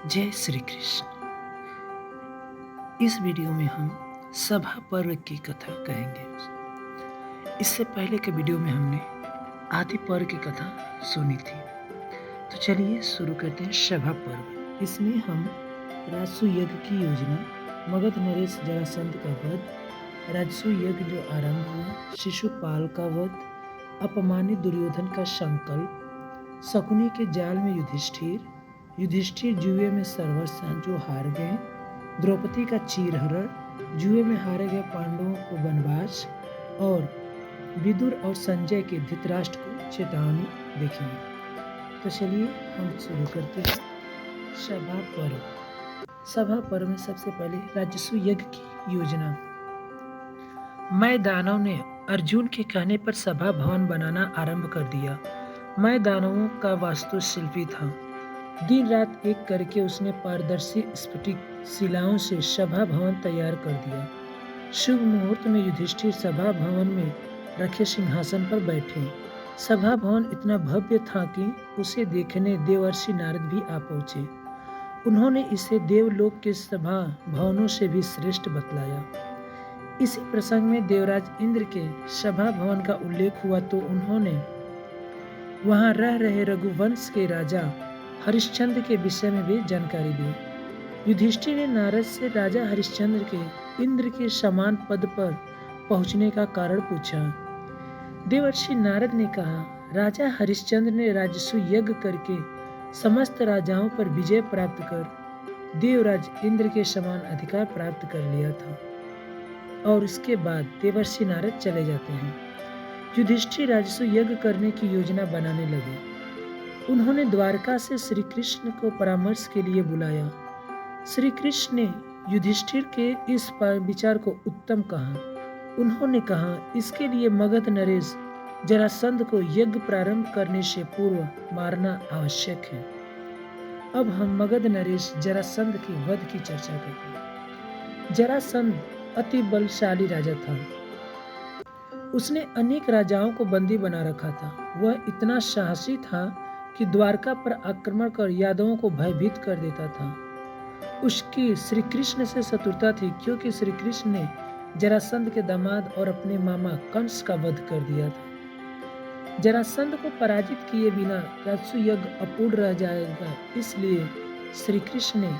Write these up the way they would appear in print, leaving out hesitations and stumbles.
जय श्री कृष्ण। इस वीडियो में हम सभा पर्व की कथा कहेंगे। इससे पहले के वीडियो में हमने आदि पर्व की कथा सुनी थी। तो चलिए शुरू करते हैं सभा पर्व। इसमें हम राजसूय यज्ञ की योजना, मगध नरेश जरासंध का वध, राजसूय यज्ञ जो आरंभ हुआ, शिशुपाल का वध, अपमानित दुर्योधन का संकल्प, शकुनी के जाल में युधिष्ठिर जुए में सर्वस्व जो हार गए, द्रौपदी का चीरहरण, जुए में हारे गए पांडवों को वनवास, और विदुर और संजय के धृतराष्ट्र को चेतावनी देखेंगे। तो चलिए हम शुरू करते हैं सभा पर्व। सभा पर्व में सबसे पहले राजसूय यज्ञ की योजना। मैं दानव ने अर्जुन के कहने पर सभा भवन बनाना आरंभ कर दिया। मैं दानवों का वास्तुशिल्पी था। दिन रात एक करके उसने पारदर्शी स्फटिक शिलाओं से सभा भवन तैयार कर दिया। शुभ मुहूर्त में युधिष्ठिर सभा भवन में रखे सिंहासन पर बैठे। सभा भवन इतना भव्य था कि उसे देखने देवर्षि नारद भी आ पहुंचे। उन्होंने इसे देवलोक के सभा भवनों से भी श्रेष्ठ बतलाया। इसी प्रसंग में देवराज इंद्र के सभा भवन का उल्लेख हुआ तो उन्होंने वहां रह रहे रघुवंश के राजा हरिश्चंद्र के विषय में भी जानकारी दी। युधिष्ठिर ने नारद से राजा हरिश्चंद्र के इंद्र के समान पद पर पहुंचने का कारण पूछा। देवर्षि नारद ने कहा, राजा हरिश्चंद्र ने राजसूय यज्ञ करके समस्त राजाओं पर विजय प्राप्त कर देवराज इंद्र के समान अधिकार प्राप्त कर लिया था। और उसके बाद देवर्षि नारद चले जाते हैं। युधिष्ठिर राजसूय यज्ञ करने की योजना बनाने लगे। उन्होंने द्वारका से श्री कृष्ण को परामर्श के लिए बुलाया। श्री कृष्ण ने युधिष्ठिर के इस विचार को उत्तम कहा। उन्होंने कहा, इसके लिए मगध नरेश जरासंध को यज्ञ प्रारंभ करने से पूर्व मारना आवश्यक है। अब हम मगध नरेश जरासंध के वध की चर्चा करते हैं। जरासंध अति बलशाली राजा था। उसने अनेक राजाओं को बंदी बना रखा था। वह इतना साहसी था कि द्वारका पर आक्रमण कर यादवों को भयभीत कर देता था। उसकी श्री कृष्ण से शत्रुता थी, क्योंकि श्री कृष्ण ने जरासंध के दामाद और अपने मामा कंस का वध कर दिया था। जरासंध को पराजित किए बिना राजसूय यज्ञ अपूर्ण रह जाएगा, इसलिए श्री कृष्ण ने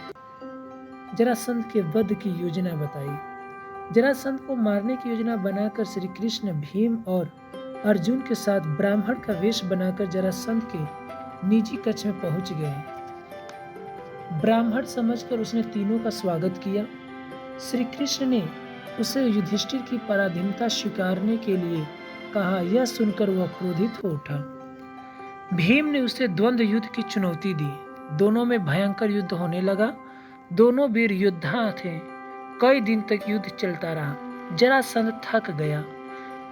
जरासंध के वध की योजना बताई। जरासंध को मारने की योजना बनाकर श्री कृष्ण भीम और अर्जुन के साथ ब्राह्मण का वेश बनाकर जरासंध के निजी कक्ष में पहुंच गए। ब्राह्मण समझकर उसने तीनों का स्वागत किया। श्री कृष्ण ने उसे युधिष्ठिर की पराधीनता स्वीकारने के लिए कहा। यह सुनकर वह क्रोधित हो उठा। भीम ने उसे द्वंद्व युद्ध की चुनौती दी। दोनों में भयंकर युद्ध होने लगा। दोनों वीर योद्धा थे। कई दिन तक युद्ध चलता रहा। जरासंध थक गया।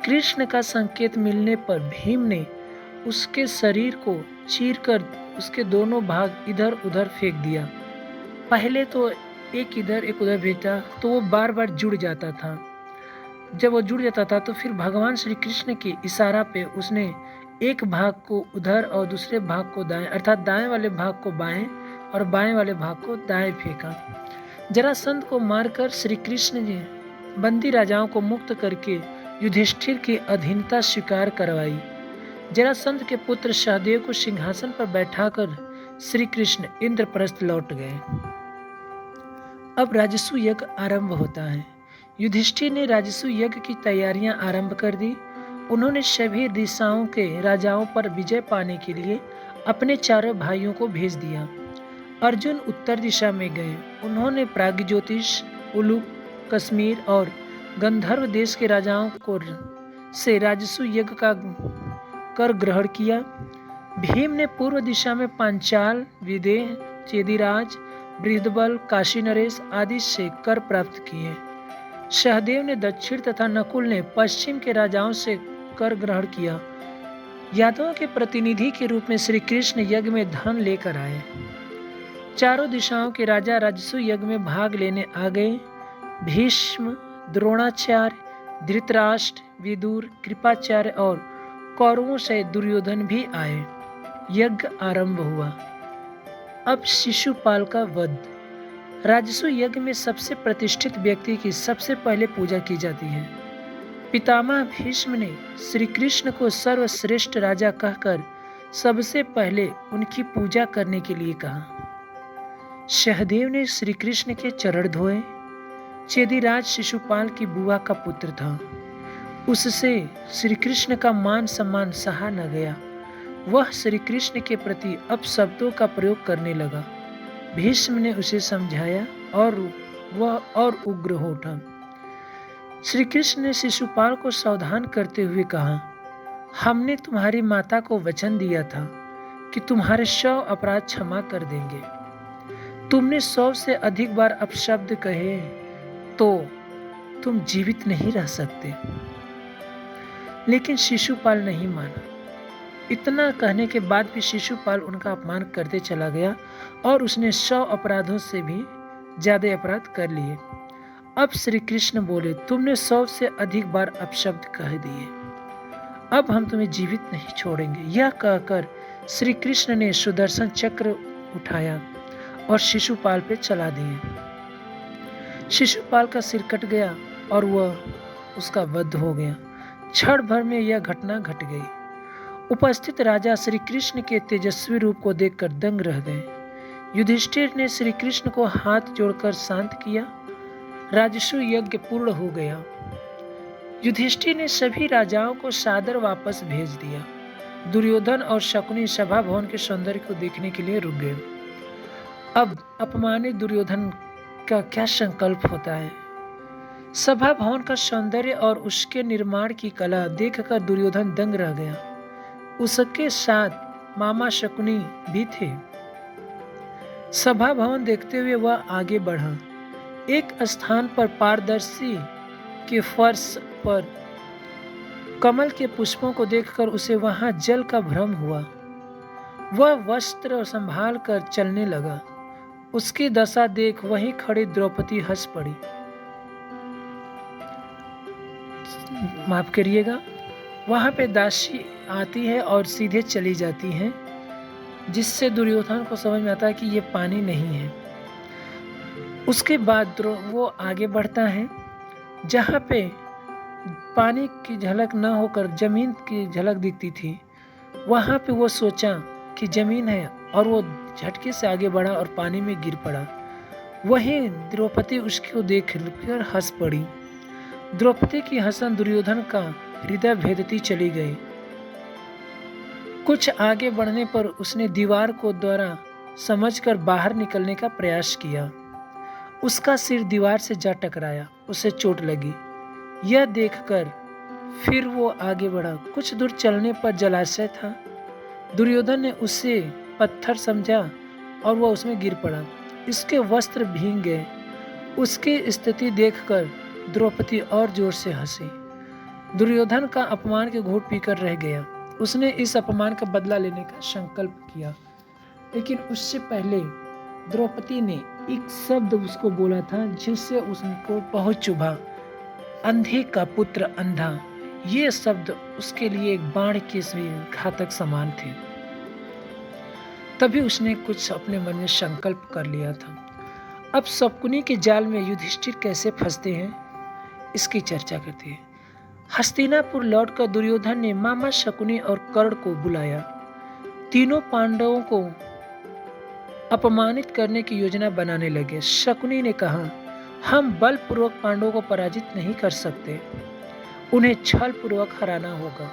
कृष्ण का संकेत मिलने पर भीम ने उसके शरीर को चीरकर उसके दोनों भाग इधर उधर फेंक दिया। पहले तो एक इधर एक उधर भेजा तो वो बार बार जुड़ जाता था। जब वो जुड़ जाता था तो फिर भगवान श्री कृष्ण के इशारा पे उसने एक भाग को उधर और दूसरे भाग को दाएं, अर्थात दाएं वाले भाग को बाएं और बाएं वाले भाग को दाएं फेंका। जरासंध को मारकर श्री कृष्ण ने बंदी राजाओं को मुक्त करके युधिष्ठिर की अधीनता स्वीकार करवाई। जरासंध के पुत्र सहदेव को सिंहासन पर बैठाकर श्री कृष्ण इंद्रप्रस्थ लौट गए। अब राजसूय यज्ञ आरंभ होता है। युधिष्ठिर ने राजसूय यज्ञ की तैयारियां आरंभ कर दी। उन्होंने सभी दिशाओं के राजाओं पर विजय पाने के लिए अपने चारों भाइयों को भेज दिया। अर्जुन उत्तर दिशा में गए। उन्होंने प्राग्ज्योतिष, उलुक, कश्मीर और गंधर्व देश के राजाओं को से राजसूय यज्ञ का कर ग्रहण किया। भीम ने पूर्व दिशा में पांचाल, विदेह, चेदिराज, बृहदबल, काशी नरेश आदि से कर प्राप्त किए। सहदेव ने दक्षिण तथा नकुल ने पश्चिम के राजाओं से कर ग्रहण किया। यादवों के प्रतिनिधि के रूप में श्री कृष्ण यज्ञ में धन लेकर आए। चारों दिशाओं के राजा राजसूय यज्ञ में भाग लेने आ गए। भीष्म, द्रोणाचार्य, धृतराष्ट्र, विदुर, कृपाचार्य और कौरवों से दुर्योधन भी आए। यज्ञ आरंभ हुआ। अब शिशुपाल का वध। राजसूय यज्ञ में सबसे प्रतिष्ठित व्यक्ति की सबसे पहले पूजा की जाती है। पितामह भीष्म ने श्री कृष्ण को सर्वश्रेष्ठ राजा कहकर सबसे पहले उनकी पूजा करने के लिए कहा। सहदेव ने श्री कृष्ण के चरण धोए। चेदीराज शिशुपाल की बुआ का पुत्र था। उससे श्री कृष्ण का मान सम्मान सहा न गया। वह श्री कृष्ण के प्रति अपशब्दों का प्रयोग करने लगा। भीष्म ने उसे समझाया और वह और उग्र हो उठा। श्री कृष्ण ने शिशुपाल को सावधान करते हुए कहा, हमने तुम्हारी माता को वचन दिया था कि तुम्हारे 100 अपराध क्षमा कर देंगे। तुमने 100 से अधिक बार अपशब्द कहे तो तुम जीवित नहीं रह सकते। लेकिन शिशुपाल नहीं माना। इतना कहने के बाद भी शिशुपाल उनका अपमान करते चला गया और उसने 100 अपराधों से भी ज्यादा अपराध कर लिए। अब श्री कृष्ण बोले, तुमने 100 से अधिक बार अपशब्द कह दिए, अब हम तुम्हें जीवित नहीं छोड़ेंगे। यह कहकर श्री कृष्ण ने सुदर्शन चक्र उठाया और शिशुपाल पे चला दिए। शिशुपाल का सिर कट गया और वह उसका वध हो गया। क्षण भर में यह घटना घट गई। उपस्थित राजा श्री कृष्ण के तेजस्वी रूप को देखकर दंग रह गए। युधिष्ठिर ने श्री कृष्ण को हाथ जोड़कर शांत किया। राजसूय यज्ञ पूर्ण हो गया। युधिष्ठिर ने सभी राजाओं को सादर वापस भेज दिया। दुर्योधन और शकुनी सभा भवन के सौंदर्य को देखने के लिए रुक गए। अब अपमानित दुर्योधन का क्या संकल्प होता है। सभा भवन का सौंदर्य और उसके निर्माण की कला देखकर दुर्योधन दंग रह गया। उसके साथ मामा शकुनी भी थे। सभा भवन देखते हुए वह आगे बढ़ा। एक स्थान पर पारदर्शी के फर्श पर कमल के पुष्पों को देखकर उसे वहां जल का भ्रम हुआ। वह वस्त्र संभाल कर चलने लगा। उसकी दशा देख वहीं खड़ी द्रौपदी हंस पड़ी। माफ करिएगा, वहां पे दासी आती है और सीधे चली जाती है, जिससे दुर्योधन को समझ में आता है कि ये पानी नहीं है। उसके बाद वो आगे बढ़ता है। जहाँ पे पानी की झलक न होकर जमीन की झलक दिखती थी, वहाँ पे वो सोचा कि जमीन है और वो झटके से आगे बढ़ा और पानी में गिर पड़ा। वहीं द्रौपदी उसको देख कर हंस पड़ी। द्रौपदी की हंसन दुर्योधन का हृदय भेदती चली गई। कुछ आगे बढ़ने पर उसने दीवार को द्वारा समझकर बाहर निकलने का प्रयास किया। उसका सिर दीवार से जा टकराया, उसे चोट लगी। यह देखकर फिर वो आगे बढ़ा। कुछ दूर चलने पर जलाशय था। दुर्योधन ने उसे पत्थर समझा और वह उसमें गिर पड़ा। इसके वस्त्र भीग गए। उसकी स्थिति देखकर द्रौपदी और जोर से हंसी। दुर्योधन का अपमान के घूंट पीकर रह गया। उसने इस अपमान का बदला लेने का संकल्प किया, लेकिन उससे पहले द्रौपदी ने एक शब्द उसको बोला था जिससे उसको बहुत चुभा। अंधे का पुत्र अंधा। ये शब्द उसके लिए एक बाण के घातक समान थे। तभी उसने कुछ अपने मन में संकल्प कर लिया था। अब शकुनी के जाल में युधिष्ठिर कैसे फंसते हैं, इसकी चर्चा करते हैं। हस्तिनापुर लौटकर दुर्योधन ने मामा शकुनी और कर्ण को बुलाया। तीनों पांडवों को अपमानित करने की योजना बनाने लगे। शकुनी ने कहा, हम बलपूर्वक पांडवों को पराजित नहीं कर सकते, उन्हें छल पूर्वक हराना होगा।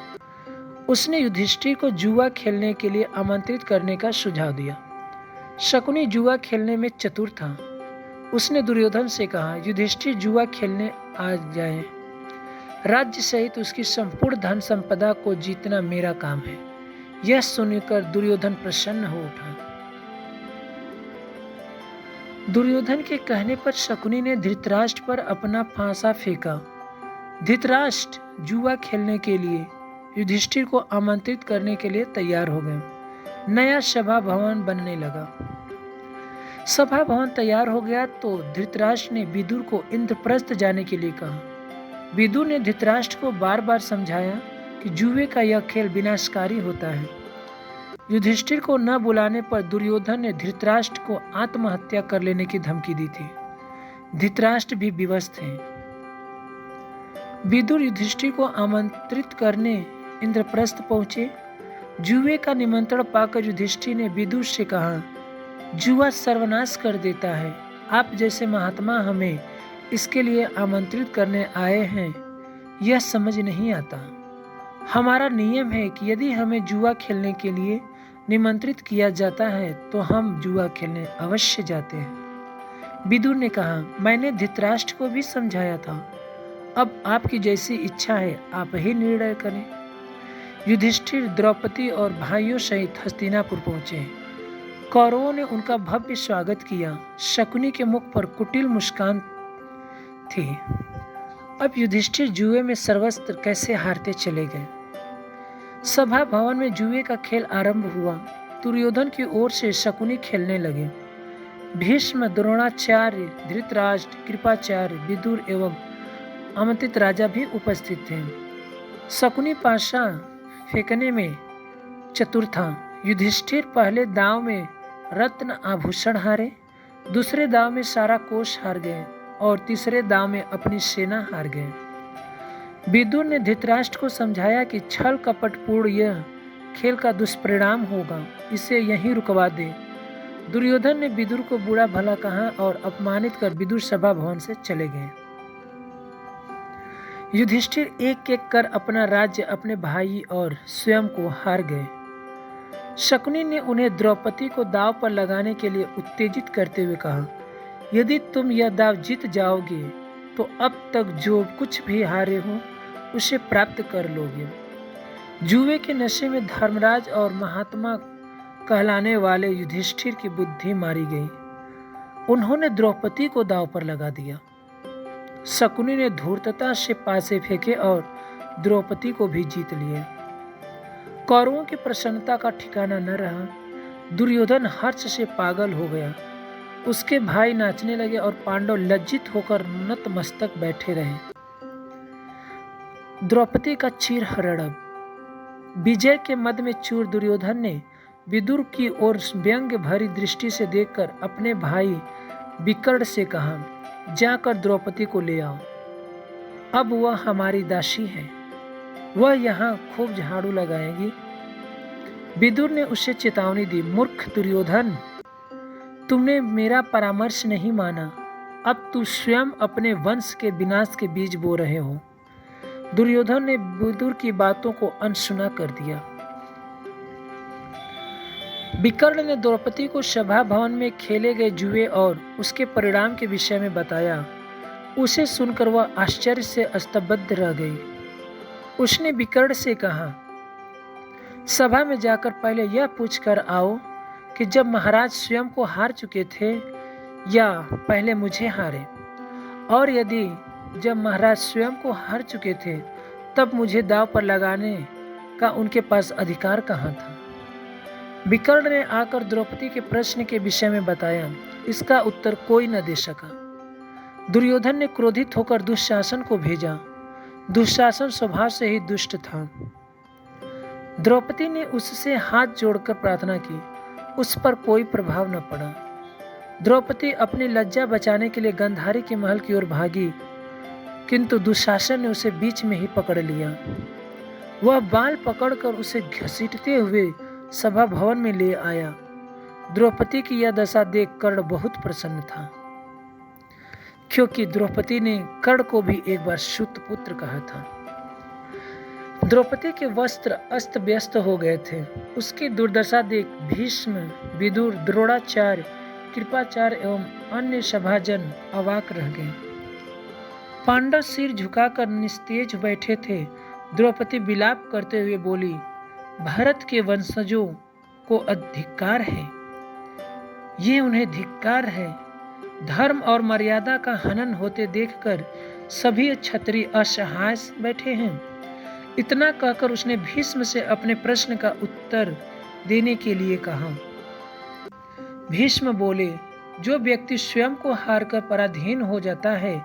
उसने युधिष्ठिर को जुआ खेलने के लिए आमंत्रित करने का सुझाव दिया। शकुनी जुआ खेलने में चतुर था। उसने दुर्योधन से कहा, युधिष्ठिर जुआ खेलने आ जाए। राज्य सहित उसकी संपूर्ण धन संपदा को जीतना मेरा काम है। यह सुनकर दुर्योधन प्रसन्न हो उठा। दुर्योधन के कहने पर शकुनी ने धृतराष्ट्र पर अपना फांसा फेंका। धृतराष्ट्र जुआ खेलने के लिए युधिष्ठिर को आमंत्रित करने के लिए तैयार हो गए। नया सभा भवन बनने लगा। सभा भवन तैयार हो गया तो धृतराष्ट्र ने विदुर को इंद्रप्रस्थ जाने के लिए कहा। विदुर ने धृतराष्ट्र को बार बार समझाया कि जुए का यह खेल विनाशकारी होता है। युधिष्ठिर को न बुलाने पर दुर्योधन ने धृतराष्ट्र को आत्महत्या कर लेने की धमकी दी थी। धृतराष्ट्र भी विवश थे। विदुर युधिष्ठिर को आमंत्रित करने इंद्रप्रस्थ पहुंचे। जुए का निमंत्रण पाकर युधिष्ठिर ने विदुर से कहा, जुआ सर्वनाश कर देता है। आप जैसे महात्मा हमें इसके लिए आमंत्रित करने आए हैं, यह समझ नहीं आता। हमारा नियम है कि यदि हमें जुआ खेलने के लिए निमंत्रित किया जाता है तो हम जुआ खेलने अवश्य जाते हैं। विदुर ने कहा, मैंने धृतराष्ट्र को भी समझाया था। अब आपकी जैसी इच्छा है, आप ही निर्णय करें। युधिष्ठिर द्रौपदी और भाइयों सहित हस्तिनापुर पहुंचे। कौरवों ने उनका भव्य स्वागत किया। शकुनी के मुख पर कुटिल मुस्कान थी। अब युधिष्ठिर जुए में सर्वस्त्र कैसे हारते चले गए। सभा भवन में जुए का खेल आरंभ हुआ। दुर्योधन की ओर से शकुनी खेलने लगे। भीष्म, द्रोणाचार्य, धृतराष्ट्र, कृपाचार्य, विदुर एवं आमंत्रित राजा भी उपस्थित थे। शकुनी पाशा फेंकने में चतुर था। युधिष्ठिर पहले दांव में रत्न आभूषण हारे, दूसरे दांव में सारा कोष हार गए और तीसरे दांव में अपनी सेना हार गए। विदुर ने धृतराष्ट्र को समझाया कि छल कपटपूर्ण यह खेल का दुष्परिणाम होगा, इसे यहीं रुकवा दे। दुर्योधन ने विदुर को बुरा भला कहा और अपमानित कर विदुर सभा भवन से चले गए। युधिष्ठिर एक एक कर अपना राज्य, अपने भाई और स्वयं को हार गए। शकुनी ने उन्हें द्रौपदी को दांव पर लगाने के लिए उत्तेजित करते हुए कहा, यदि तुम यह दांव जीत जाओगे तो अब तक जो कुछ भी हारे हो उसे प्राप्त कर लोगे। जुए के नशे में धर्मराज और महात्मा कहलाने वाले युधिष्ठिर की बुद्धि मारी गई। उन्होंने द्रौपदी को दांव पर लगा दिया। शकुनी ने धूर्तता से पासे फेंके और द्रौपदी को भी जीत लिया। कौरवों की प्रसन्नता का ठिकाना न रहा। दुर्योधन हर्ष से पागल हो गया। उसके भाई नाचने लगे और पांडव लज्जित होकर नतमस्तक बैठे रहे। द्रौपदी का चीर हरण। विजय के मद में चूर दुर्योधन ने विदुर की ओर व्यंग्य भरी दृष्टि से देखकर अपने भाई विकर्ण से कहा, जाकर द्रौपदी को ले आओ। अब वह हमारी दासी है, वह यहाँ खूब झाड़ू लगाएगी। विदुर ने उसे चेतावनी दी, मूर्ख दुर्योधन, तुमने मेरा परामर्श नहीं माना। अब तू स्वयं अपने वंश के विनाश के बीज बो रहे हो। दुर्योधन ने विदुर की बातों को अनसुना कर दिया। विकर्ण ने द्रौपदी को सभा भवन में खेले गए जुए और उसके परिणाम के विषय में बताया। उसे सुनकर वह आश्चर्य से स्तब्ध रह गई। उसने विकर्ण से कहा, सभा में जाकर पहले यह पूछकर आओ कि जब महाराज स्वयं को हार चुके थे या पहले मुझे हारे, और यदि जब महाराज स्वयं को हार चुके थे तब मुझे दांव पर लगाने का उनके पास अधिकार कहाँ था। विकर्ण ने आकर द्रौपदी के प्रश्न के विषय में बताया। इसका उत्तर कोई न दे सका। दुर्योधन ने क्रोधित होकर दुशासन को भेजा। दुशासन स्वभाव से ही दुष्ट था। द्रौपदी ने उससे हाथ जोड़कर प्रार्थना की, उस पर कोई प्रभाव न पड़ा। द्रौपदी अपनी लज्जा बचाने के लिए गंधारी के महल की ओर भागी, किंतु दुशासन ने उसे बीच में ही पकड़ लिया। वह बाल पकड़कर उसे घसीटते हुए सभा भवन में ले आया। द्रौपदी की यह दशा देख कर्ण बहुत प्रसन्न था, क्योंकि द्रौपदी ने कर्ण को भी एक बार शुद्ध पुत्र कहा था। द्रौपदी के वस्त्र अस्त व्यस्त हो गए थे। उसकी दुर्दशा देख भीष्म, विदुर, द्रोणाचार्य, कृपाचार्य एवं अन्य सभाजन अवाक रह गए। पांडव सिर झुकाकर निस्तेज बैठे थे। द्रौपदी विलाप करते हुए बोली, भारत के वंशजों को अधिकार है, ये उन्हें धिक्कार है। धर्म और मर्यादा का हनन होते देखकर सभी क्षत्रिय असहाय बैठे हैं। इतना कहकर उसने भीष्म से अपने प्रश्न का उत्तर देने के लिए कहा। भीष्म बोले, जो व्यक्ति स्वयं को हारकर पराधीन हो जाता है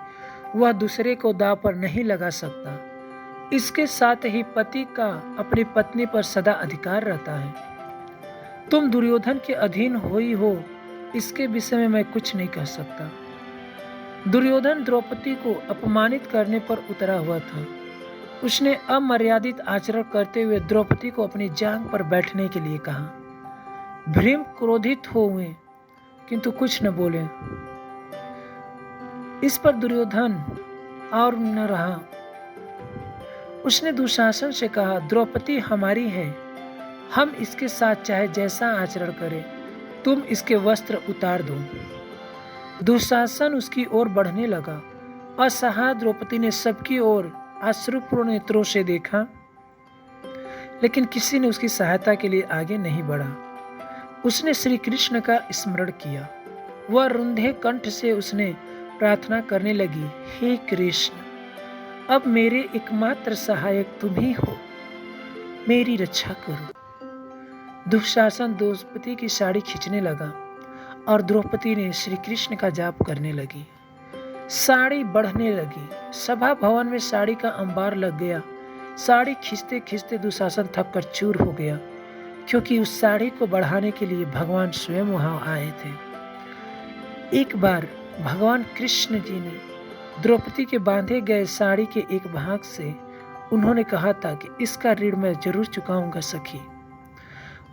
वह दूसरे को दांव पर नहीं लगा सकता। इसके साथ ही पति का अपनी पत्नी पर सदा अधिकार रहता है। तुम दुर्योधन के अधीन हुई हो, इसके विषय में मैं कुछ नहीं कह सकता। दुर्योधन द्रौपदी को अपमानित करने पर उतरा हुआ था। उसने अमर्यादित आचरण करते हुए द्रौपदी को अपनी जांघ पर बैठने के लिए कहा। भीम क्रोधित हो हुए किंतु कुछ न बोले। इस पर दुर्योधन और न रहा। उसने दुशासन से कहा, द्रौपदी हमारी है, हम इसके साथ चाहे जैसा आचरण करें, तुम इसके वस्त्र उतार दो। दुशासन उसकी ओर बढ़ने लगा। असहाय द्रौपदी ने सबकी ओर अश्रुपूर्ण नेत्रों से देखा, लेकिन किसी ने उसकी सहायता के लिए आगे नहीं बढ़ा। उसने श्री कृष्ण का स्मरण किया। वह रुंधे कंठ से उसने प्रार्थना करने लगी, हे कृष्ण, अब मेरे एकमात्र सहायक तुम ही हो, मेरी रक्षा करो। दुशासन द्रौपदी की साड़ी खींचने लगा और द्रौपदी ने श्री कृष्ण का जाप करने लगी। साड़ी बढ़ने लगी। सभा भवन में साड़ी का अंबार लग गया। साड़ी खींचते खींचते दुशासन थक कर चूर हो गया, क्योंकि उस साड़ी को बढ़ाने के लिए भगवान स्वयं वहां आए थे। एक बार भगवान कृष्ण जी ने द्रौपदी के बांधे गए साड़ी के एक भाग से उन्होंने कहा था कि इसका ऋण मैं जरूर चुकाऊंगा सखी।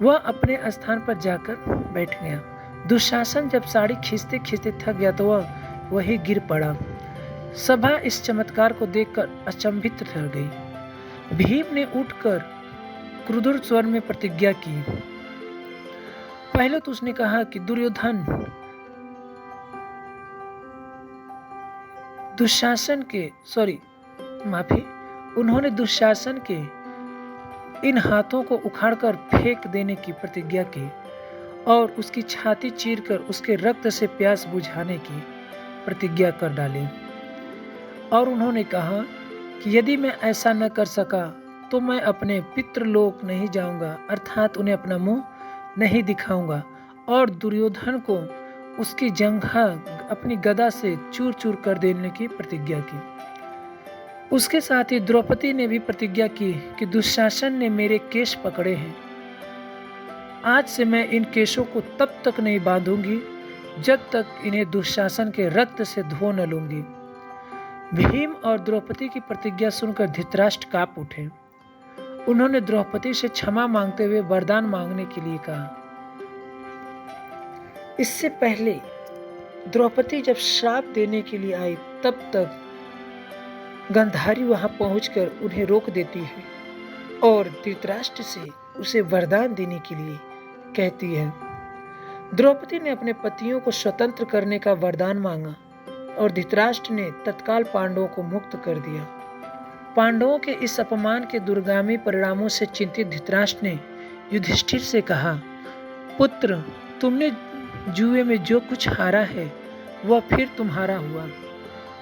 वह अपने स्थान पर जाकर बैठ गया। दुशासन जब साड़ी खींचते खींचते थक गया तो वह वही गिर पड़ा। सभा इस चमत्कार को देखकर अचंभित रह गई। भीम ने उठकर क्रुद्ध स्वर में प्रतिज्ञा की। पहले तो उसने कहा कि उन्होंने दुशासन के इन हाथों को उखाड़कर फेंक देने की प्रतिज्ञा की और उसकी छाती चीरकर उसके रक्त से प्यास बुझाने की प्रतिज्ञा कर डाली। और उन्होंने कहा कि यदि मैं ऐसा न कर सका तो मैं अपने पितृलोक नहीं जाऊंगा, अर्थात उन्हें अपना मुंह नहीं दिखाऊंगा। और दुर्योधन को उसकी जंघा अपनी गदा से चूर चूर कर देने की प्रतिज्ञा की। उसके साथ ही द्रौपदी ने भी प्रतिज्ञा की कि दुशासन ने मेरे केश पकड़े हैं, आज से मैं इन केशों को तब तक नहीं बांधूंगी जब तक इन्हें दुशासन के रक्त से धो न लूंगी। भीम और द्रौपदी की प्रतिज्ञा सुनकर धृतराष्ट्र कांप उठे। उन्होंने द्रौपदी से क्षमा मांगते हुए वरदान मांगने के लिए कहा। इससे पहले द्रौपदी जब श्राप देने के लिए आई तब तक गंधारी वहां पहुंचकर उन्हें रोक देती है और धृतराष्ट्र से उसे वरदान देने के लिए कहती है। द्रौपदी ने अपने पतियों को स्वतंत्र करने का वरदान मांगा और धृतराष्ट्र ने तत्काल पांडवों को मुक्त कर दिया। पांडवों के इस अपमान के दूरगामी परिणामों से चिंतित धृतराष्ट्र ने युधिष्ठिर से कहा, पुत्र, तुमने जुए में जो कुछ हारा है वह फिर तुम्हारा हुआ।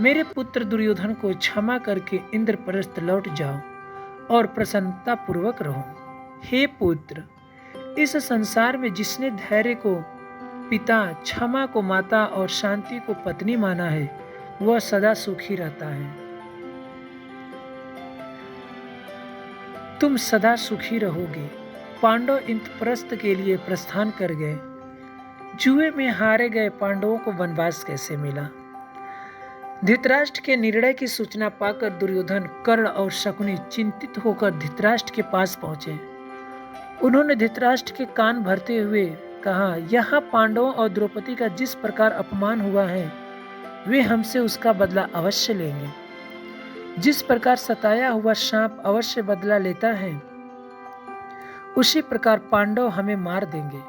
मेरे पुत्र दुर्योधन को क्षमा करके इंद्रप्रस्थ लौट जाओ और प्रसन्नता पूर्वक रहो। हे पुत्र, इस संसार में जिसने धैर्य को पिता, क्षमा को माता और शांति को पत्नी माना है, वह सदा सुखी रहता है। तुम सदा सुखी रहोगे। पांडव इंद्रप्रस्थ के लिए प्रस्थान कर गए। जुए में हारे गए पांडवों को वनवास कैसे मिला? धृतराष्ट्र के निर्णय की सूचना पाकर दुर्योधन, कर्ण और शकुनी चिंतित होकर धृतराष्ट्र के पास पहुंचे। उन्होंने धृतराष्ट्र के कान भरते हुए कहा, यहाँ पांडवों और द्रौपदी का जिस प्रकार अपमान हुआ है, वे हमसे उसका बदला अवश्य लेंगे। जिस प्रकार सताया हुआ सांप अवश्य बदला लेता है, उसी प्रकार पांडव हमें मार देंगे।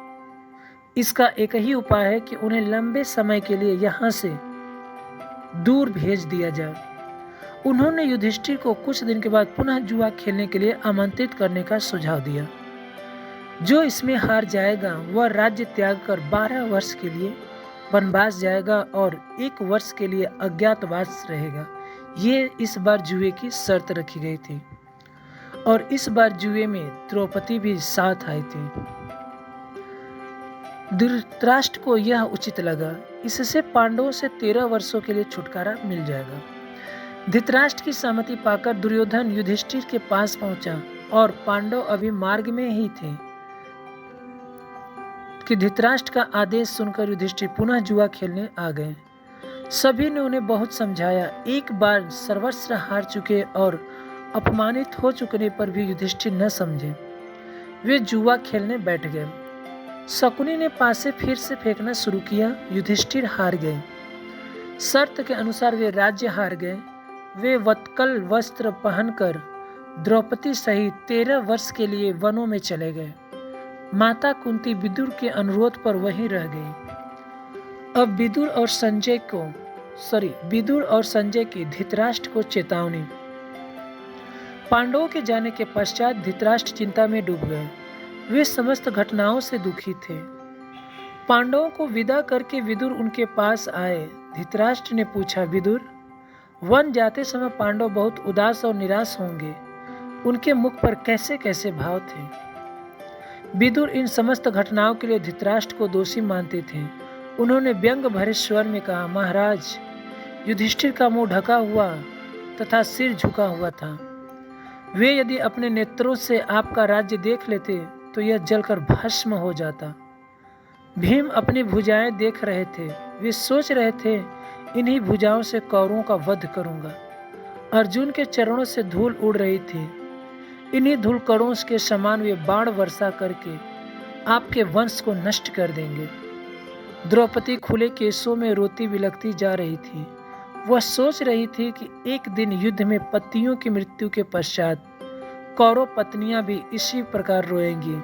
इसका एक ही उपाय है कि उन्हें लंबे समय के लिए यहाँ से दूर भेज दिया जाए। उन्होंने युधिष्ठिर को कुछ दिन के बाद पुनः जुआ खेलने के लिए आमंत्रित करने का सुझाव दिया। जो इसमें हार जाएगा वह राज्य त्याग कर 12 वर्ष के लिए वनवास जाएगा और 1 वर्ष के लिए अज्ञातवास रहेगा। ये इस बार जुए की शर्त रखी गई थी और इस बार जुए में द्रौपदी भी साथ आई थी। धृतराष्ट्र को यह उचित लगा। इससे पांडवों से 13 वर्षों के लिए छुटकारा मिल जाएगा। धृतराष्ट्र की सहमति पाकर दुर्योधन युधिष्ठिर के पास पहुंचा और पांडव अभी मार्ग में ही थे। कि धृतराष्ट्र का आदेश सुनकर युधिष्ठिर पुनः जुआ खेलने आ गए। सभी ने उन्हें बहुत समझाया। एक बार सर्वस्व हार चुके और अपमानित हो चुकने पर भी युधिष्ठिर न समझे। वे जुआ खेलने बैठ गए। शकुनी ने पासे फिर से फेंकना शुरू किया। युधिष्ठिर हार गए। शर्त के अनुसार वे राज्य हार गए। वे वत्कल वस्त्र पहनकर द्रौपदी सहित 13 वर्ष के लिए वनों में चले गए। माता कुंती विदुर के अनुरोध पर वहीं रह गई। अब विदुर और संजय की धृतराष्ट्र को चेतावनी। पांडवों के जाने के पश्चात धृतराष्ट्र चिंता में डूब गए। वे समस्त घटनाओं से दुखी थे। पांडवों को विदा करके विदुर उनके पास आए। धृतराष्ट्र ने पूछा, विदुर, वन जाते समय पांडव बहुत उदास और निराश होंगे। उनके मुख पर कैसे कैसे भाव थे। विदुर इन समस्त घटनाओं के लिए धृतराष्ट्र को दोषी मानते थे। उन्होंने व्यंग भरे स्वर में कहा, महाराज, युधिष्ठिर का मुंह ढका हुआ तथा सिर झुका हुआ था। वे यदि अपने नेत्रों से आपका राज्य देख लेते तो यह जलकर भस्म हो जाता। भीम अपनी भुजाएं देख रहे थे। वे सोच रहे थे, इन्हीं भुजाओं से कौरवों का वध करूंगा। अर्जुन के चरणों से धूल उड़ रही थी। इन्हीं धूलकणों के समान वे बाण वर्षा करके आपके वंश को नष्ट कर देंगे। द्रौपदी खुले केसों में रोती बिलखती जा रही थी। वह सोच रही थी कि एक दिन युद्ध में पतियों की मृत्यु के पश्चात कौरव पत्नियां भी इसी प्रकार रोएंगी।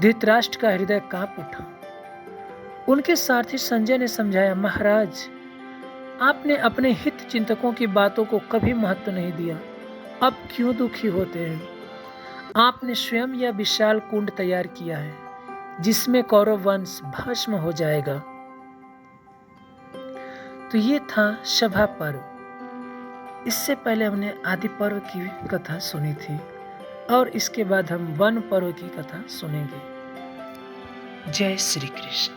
धृतराष्ट्र का हृदय कांप उठा। उनके सारथी संजय ने समझाया, महाराज, आपने अपने हित चिंतकों की बातों को कभी महत्व नहीं दिया। अब क्यों दुखी होते हैं? आपने स्वयं यह विशाल कुंड तैयार किया है जिसमें कौरव वंश भस्म हो जाएगा। तो ये था सभा पर्व। इससे पहले हमने आदि पर्व की कथा सुनी थी और इसके बाद हम वन पर्व की कथा सुनेंगे। जय श्री कृष्ण।